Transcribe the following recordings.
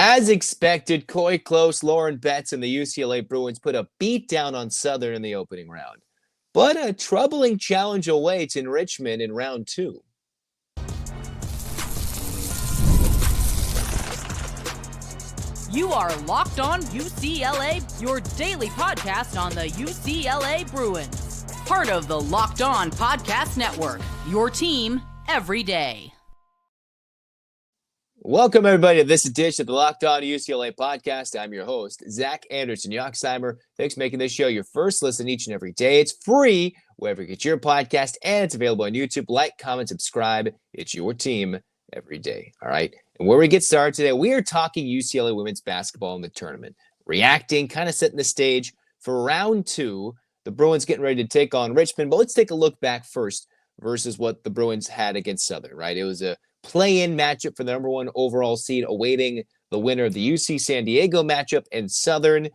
As expected, Coy Close, Lauren Betts, and the UCLA Bruins put a beat down on Southern in the opening round. But a troubling challenge awaits in Richmond in round 2. You are Locked On UCLA, your daily podcast on the UCLA Bruins. Part of the Locked On Podcast Network, your team every day. Welcome, everybody, to this edition of the Locked On UCLA Podcast. I'm your host, Zach Anderson-Yoxsimer. Thanks for making this show your first listen each and every day. It's free wherever you get your podcast, and it's available on YouTube. Like, comment, subscribe. It's your team every day, all right? And where we get started today, we are talking UCLA women's basketball in the tournament, reacting, kind of setting the stage for round 2. The Bruins getting ready to take on Richmond, but let's take a look back first versus what the Bruins had against Southern, right? It was a play-in matchup for the number 1 overall seed, awaiting the winner of the UC San Diego matchup, and Southern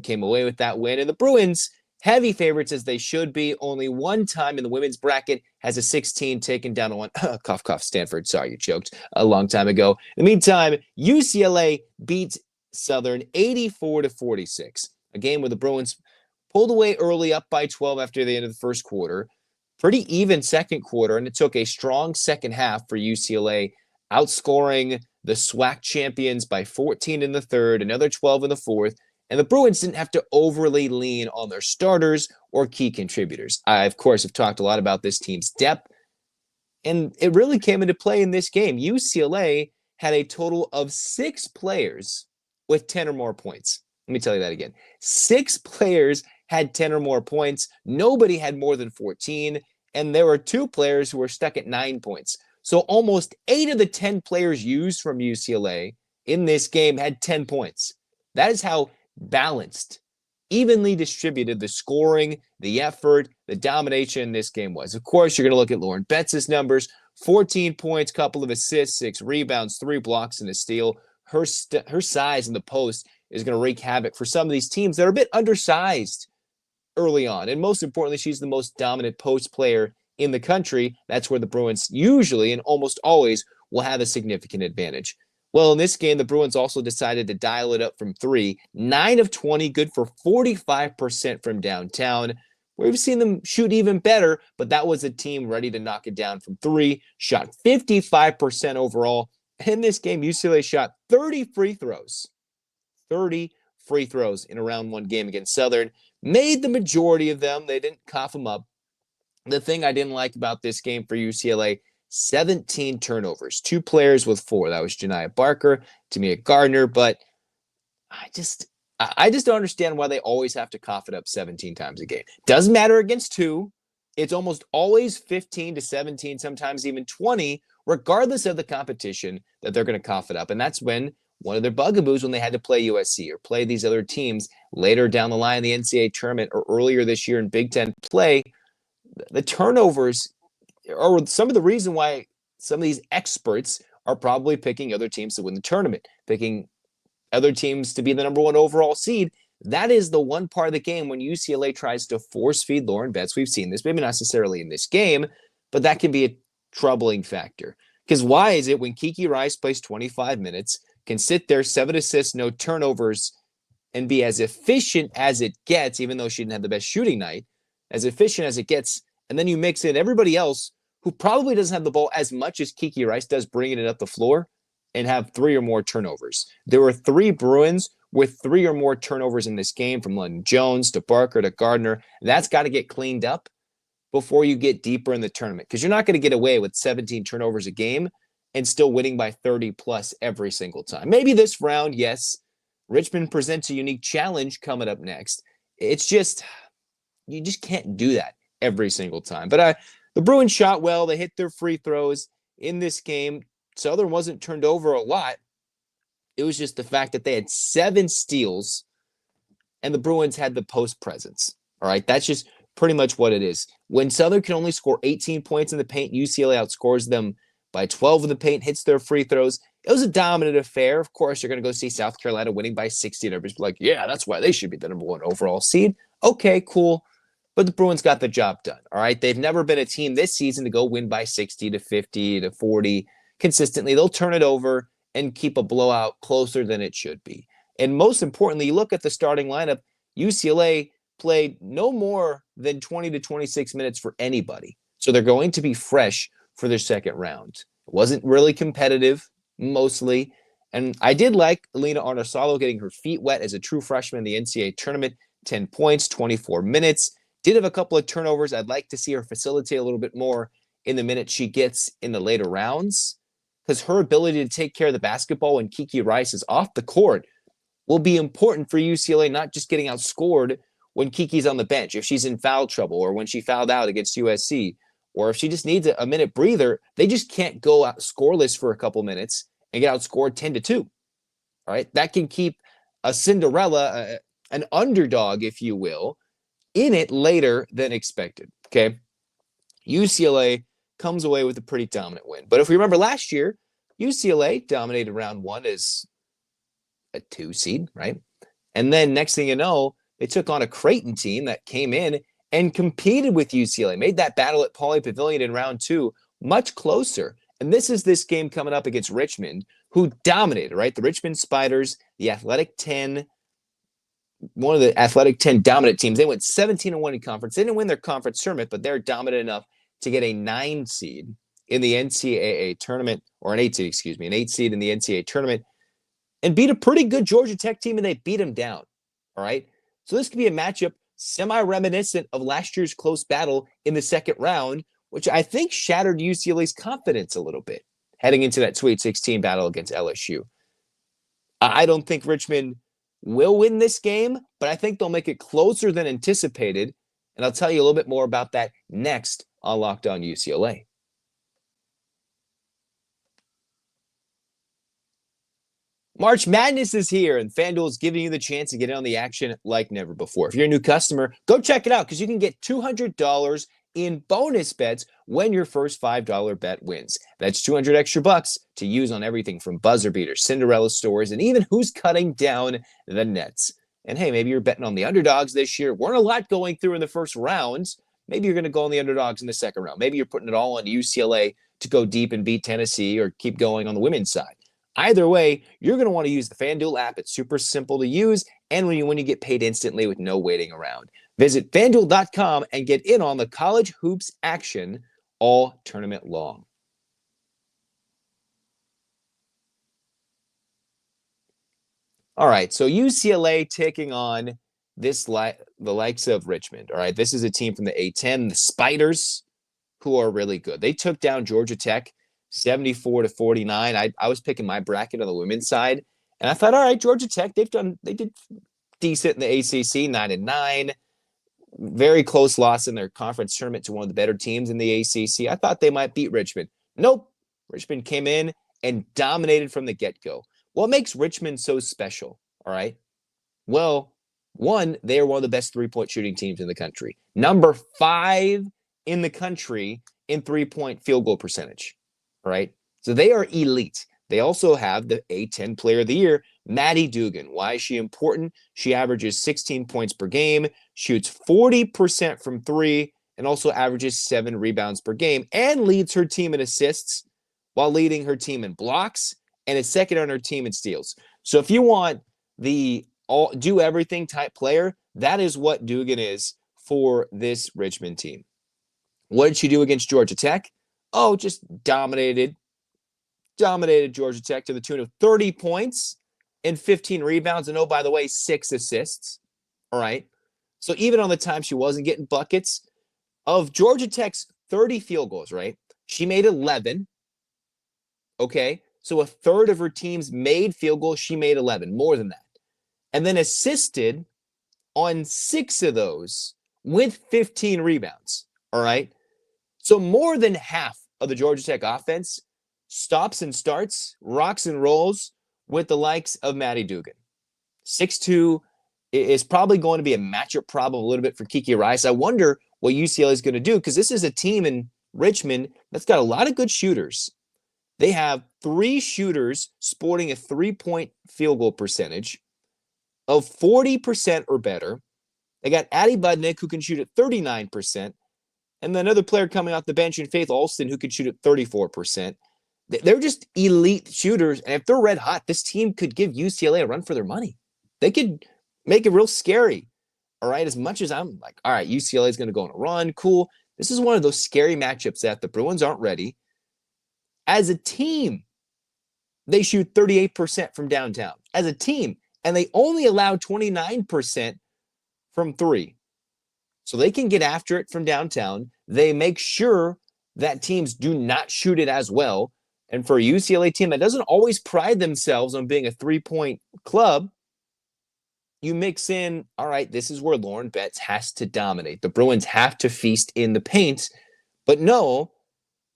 came away with that win. And the Bruins, heavy favorites as they should be, only one time in the women's bracket has a 16 taken down on cough, cough, Stanford. Sorry, you choked a long time ago. In the meantime, UCLA beat Southern 84-46, a game where the Bruins pulled away early, up by 12 after the end of the first quarter. Pretty even second quarter, and it took a strong second half for UCLA, outscoring the SWAC champions by 14 in the third, another 12 in the fourth, and the Bruins didn't have to overly lean on their starters or key contributors. I, of course, have talked a lot about this team's depth, and it really came into play in this game. UCLA had a total of 6 players with 10 or more points. Let me tell you that again. 6 players had 10 or more points. Nobody had more than 14. And there were 2 players who were stuck at 9 points. So almost 8 of the 10 players used from UCLA in this game had 10 points. That is how balanced, evenly distributed the scoring, the effort, the domination in this game was. Of course, you're going to look at Lauren Betts' numbers. 14 points, couple of assists, 6 rebounds, 3 blocks, and a steal. Her size in the post is going to wreak havoc for some of these teams that are a bit undersized early on. And most importantly, she's the most dominant post player in the country. That's where the Bruins usually and almost always will have a significant advantage. Well, in this game, the Bruins also decided to dial it up from 3. 9 of 20, good for 45% from downtown. We've seen them shoot even better, but that was a team ready to knock it down from 3. Shot 55% overall. In this game, UCLA shot 30 free throws. 30 free throws in a round 1 game against Southern. Made the majority of them. They didn't cough them up. The thing I didn't like about this game for UCLA, 17 turnovers. 2 players with 4. That was Janiah Barker, Tamia Gardner. But I just don't understand why they always have to cough it up 17 times a game. Doesn't matter against 2. It's almost always 15 to 17, sometimes even 20, regardless of the competition that they're going to cough it up. And that's when one of their bugaboos when they had to play USC or play these other teams later down the line in the NCAA tournament or earlier this year in Big Ten play. The turnovers are some of the reason why some of these experts are probably picking other teams to win the tournament, picking other teams to be the number 1 overall seed. That is the one part of the game when UCLA tries to force feed Lauren Betts. We've seen this, maybe not necessarily in this game, but that can be a troubling factor. Because why is it when Kiki Rice plays 25 minutes, can sit there, 7 assists, no turnovers, and be as efficient as it gets, even though she didn't have the best shooting night, as efficient as it gets, and then you mix in everybody else who probably doesn't have the ball as much as Kiki Rice does, bringing it up the floor, and have 3 or more turnovers. There were 3 Bruins with 3 or more turnovers in this game, from London Jones to Barker to Gardner. That's got to get cleaned up before you get deeper in the tournament, because you're not going to get away with 17 turnovers a game and still winning by 30 plus every single time. Maybe this round, yes. Richmond presents a unique challenge coming up next. It's just, you just can't do that every single time. But the Bruins shot well. They hit their free throws in this game. Southern wasn't turned over a lot. It was just the fact that they had 7 steals and the Bruins had the post presence. All right, that's just pretty much what it is. When Southern can only score 18 points in the paint, UCLA outscores them by 12 in the paint, hits their free throws. It was a dominant affair. Of course, you're going to go see South Carolina winning by 60, and everybody's like, yeah, that's why they should be the number 1 overall seed. Okay, cool. But the Bruins got the job done, all right? They've never been a team this season to go win by 60 to 50 to 40 consistently. They'll turn it over and keep a blowout closer than it should be. And most importantly, you look at the starting lineup, UCLA played no more than 20 to 26 minutes for anybody. So they're going to be fresh for their second round. It wasn't really competitive, mostly. And I did like Alina Arnosalo getting her feet wet as a true freshman in the NCAA tournament. 10 points, 24 minutes. Did have a couple of turnovers. I'd like to see her facilitate a little bit more in the minutes she gets in the later rounds, because her ability to take care of the basketball when Kiki Rice is off the court will be important for UCLA, not just getting outscored when Kiki's on the bench, if she's in foul trouble, or when she fouled out against USC, or if she just needs a minute breather. They just can't go out scoreless for a couple minutes and get outscored 10-2. All right, that can keep a Cinderella, an underdog, if you will, in it later than expected. Okay, UCLA comes away with a pretty dominant win. But if we remember last year, UCLA dominated round one as a 2 seed, right? And then next thing you know, they took on a Creighton team that came in and competed with UCLA, made that battle at Pauley Pavilion in round 2 much closer. And this is this game coming up against Richmond, who dominated, right? The Richmond Spiders, the Athletic 10, one of the Athletic 10 dominant teams. They went 17-1 in conference. They didn't win their conference tournament, but they're dominant enough to get a 9 seed in the NCAA tournament, or an 8 seed, excuse me, an 8 seed in the NCAA tournament, and beat a pretty good Georgia Tech team, and they beat them down. All right. So this could be a matchup semi-reminiscent of last year's close battle in the second round, which I think shattered UCLA's confidence a little bit heading into that Sweet 16 battle against LSU. I don't think Richmond will win this game, but I think they'll make it closer than anticipated. And I'll tell you a little bit more about that next on Locked On UCLA. March Madness is here, and FanDuel is giving you the chance to get in on the action like never before. If you're a new customer, go check it out, because you can get $200 in bonus bets when your first $5 bet wins. That's 200 extra bucks to use on everything from buzzer beaters, Cinderella stories, and even who's cutting down the nets. And hey, maybe you're betting on the underdogs this year. Weren't a lot going through in the first rounds. Maybe you're going to go on the underdogs in the second round. Maybe you're putting it all on UCLA to go deep and beat Tennessee, or keep going on the women's side. Either way, you're going to want to use the FanDuel app. It's super simple to use, and when you get paid instantly with no waiting around. Visit FanDuel.com and get in on the college hoops action all tournament long. All right, so UCLA taking on the likes of Richmond. All right, this is a team from the A10, the Spiders, who are really good. They took down Georgia Tech 74-49. I was picking my bracket on the women's side, and I thought, all right, Georgia Tech, they did decent in the ACC, 9-9. Very close loss in their conference tournament to one of the better teams in the ACC. I thought they might beat Richmond. Nope. Richmond came in and dominated from the get-go. What makes Richmond so special? All right. Well, one, they are one of the best three-point shooting teams in the country. Number 5 in the country in three-point field goal percentage. All right. So they are elite. They also have the A10 Player of the Year, Maddie Doogan. Why is she important? She averages 16 points per game, shoots 40% from 3, and also averages 7 rebounds per game, and leads her team in assists while leading her team in blocks, and is second on her team in steals. So if you want the do-everything type player, that is what Doogan is for this Richmond team. What did she do against Georgia Tech? Oh, just dominated Georgia Tech to the tune of 30 points and 15 rebounds. And oh, by the way, 6 assists. All right. So even on the time she wasn't getting buckets, of Georgia Tech's 30 field goals, right? She made 11. Okay. So a third of her team's made field goals. She made 11, more than that. And then assisted on 6 of those with 15 rebounds. All right. So more than half of the Georgia Tech offense stops and starts, rocks and rolls with the likes of Maddie Doogan. 6'2" is probably going to be a matchup problem a little bit for Kiki Rice. I wonder what UCLA is going to do, because this is a team in Richmond that's got a lot of good shooters. They have 3 shooters sporting a 3-point field goal percentage of 40% or better. They got Addie Budnick, who can shoot at 39%. And then another player coming off the bench in Faith Alston, who could shoot at 34%. They're just elite shooters. And if they're red hot, this team could give UCLA a run for their money. They could make it real scary. All right. As much as I'm like, all right, UCLA is going to go on a run. Cool. This is one of those scary matchups that the Bruins aren't ready. As a team, they shoot 38% from downtown. As a team. And they only allow 29% from three. So they can get after it from downtown. They make sure that teams do not shoot it as well. And for a UCLA team that doesn't always pride themselves on being a three-point club, you mix in, all right, this is where Lauren Betts has to dominate. The Bruins have to feast in the paint, but know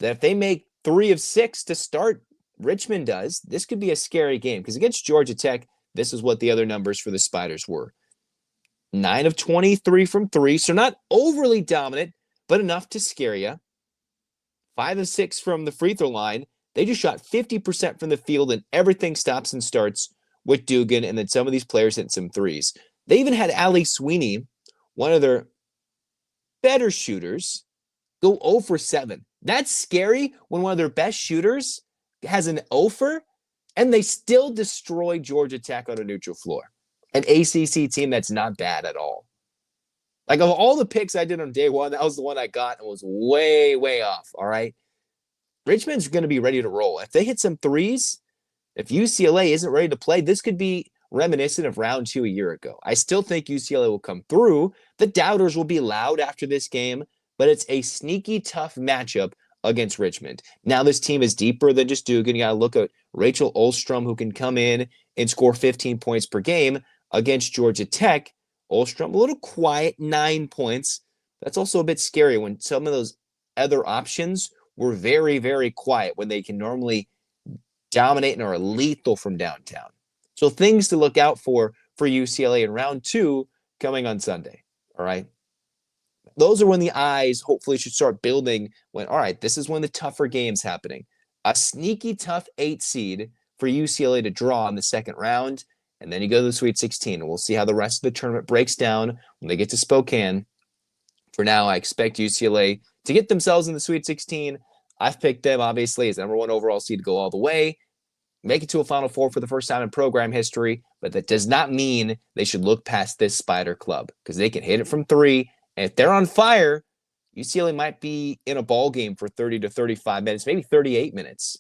that if they make 3 of 6 to start, Richmond does, this could be a scary game. Because against Georgia Tech, this is what the other numbers for the Spiders were. 9 of 23 from 3, so not overly dominant, but enough to scare you. 5 of 6 from the free throw line. They just shot 50% from the field, and everything stops and starts with Doogan, and then some of these players hit some threes. They even had Allie Sweeney, one of their better shooters, go 0 for 7. That's scary when one of their best shooters has an 0 for, and they still destroy Georgia Tech on a neutral floor. An ACC team that's not bad at all. Like, of all the picks I did on day one, that was the one I got and was way, way off, all right? Richmond's going to be ready to roll. If they hit some threes, if UCLA isn't ready to play, this could be reminiscent of round 2 a year ago. I still think UCLA will come through. The doubters will be loud after this game, but it's a sneaky, tough matchup against Richmond. Now this team is deeper than just Doogan. You got to look at Rachel Olstrom, who can come in and score 15 points per game against Georgia Tech. Olstrom, a little quiet, 9 points. That's also a bit scary when some of those other options were very, very quiet when they can normally dominate and are lethal from downtown. So things to look out for UCLA in round 2 coming on Sunday. All right. Those are when the eyes hopefully should start building when, all right, this is when the tougher game's happening. A sneaky tough 8 seed for UCLA to draw in the second round. And then you go to the Sweet 16, and we'll see how the rest of the tournament breaks down when they get to Spokane. For now, I expect UCLA to get themselves in the Sweet 16. I've picked them, obviously, as the number 1 overall seed to go all the way, make it to a Final Four for the first time in program history, but that does not mean they should look past this Spider club because they can hit it from 3, and if they're on fire, UCLA might be in a ball game for 30 to 35 minutes, maybe 38 minutes.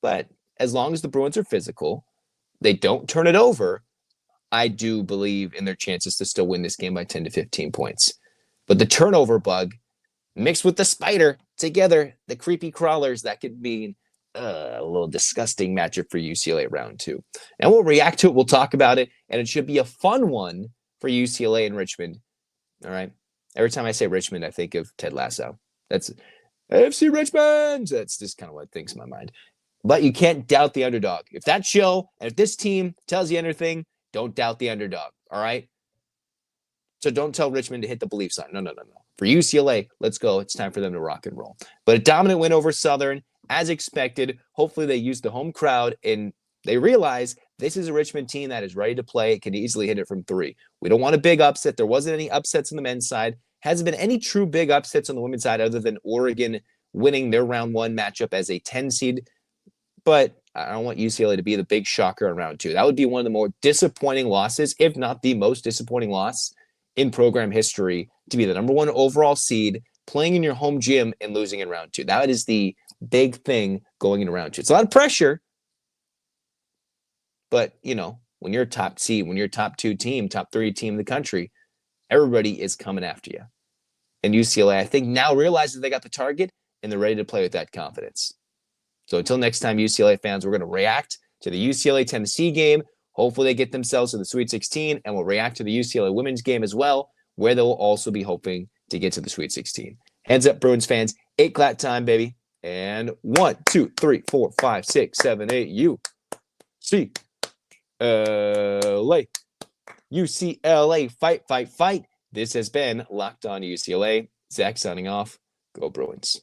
But as long as the Bruins are physical, they don't turn it over, I do believe in their chances to still win this game by 10 to 15 points. But the turnover bug mixed with the spider together, the creepy crawlers, that could mean a little disgusting matchup for UCLA round 2. And we'll react to it. We'll talk about it. And it should be a fun one for UCLA and Richmond. All right. Every time I say Richmond, I think of Ted Lasso. That's AFC Richmond. That's just kind of what thinks in my mind. But you can't doubt the underdog. If that show and if this team tells you anything, don't doubt the underdog. All right. So don't tell Richmond to hit the belief sign. No. For UCLA, let's go. It's time for them to rock and roll. But a dominant win over Southern, as expected. Hopefully they use the home crowd and they realize this is a Richmond team that is ready to play. It can easily hit it from 3. We don't want a big upset. There wasn't any upsets on the men's side. Hasn't been any true big upsets on the women's side other than Oregon winning their round 1 matchup as a 10 seed. But I don't want UCLA to be the big shocker in round 2. That would be one of the more disappointing losses, if not the most disappointing loss in program history, to be the number 1 overall seed, playing in your home gym and losing in round 2. That is the big thing going into round 2. It's a lot of pressure, but, you know, when you're a top seed, when you're a top 2 team, top 3 team in the country, everybody is coming after you. And UCLA, I think, now realizes they got the target and they're ready to play with that confidence. So until next time, UCLA fans, we're going to react to the UCLA-Tennessee game. Hopefully they get themselves to the Sweet 16, and we'll react to the UCLA women's game as well, where they'll also be hoping to get to the Sweet 16. Hands up, Bruins fans. 8 clap time, baby. And 1, 2, 3, 4, 5, 6, 7, 8. UCLA. UCLA. Fight, fight, fight. This has been Locked On UCLA. Zach signing off. Go Bruins.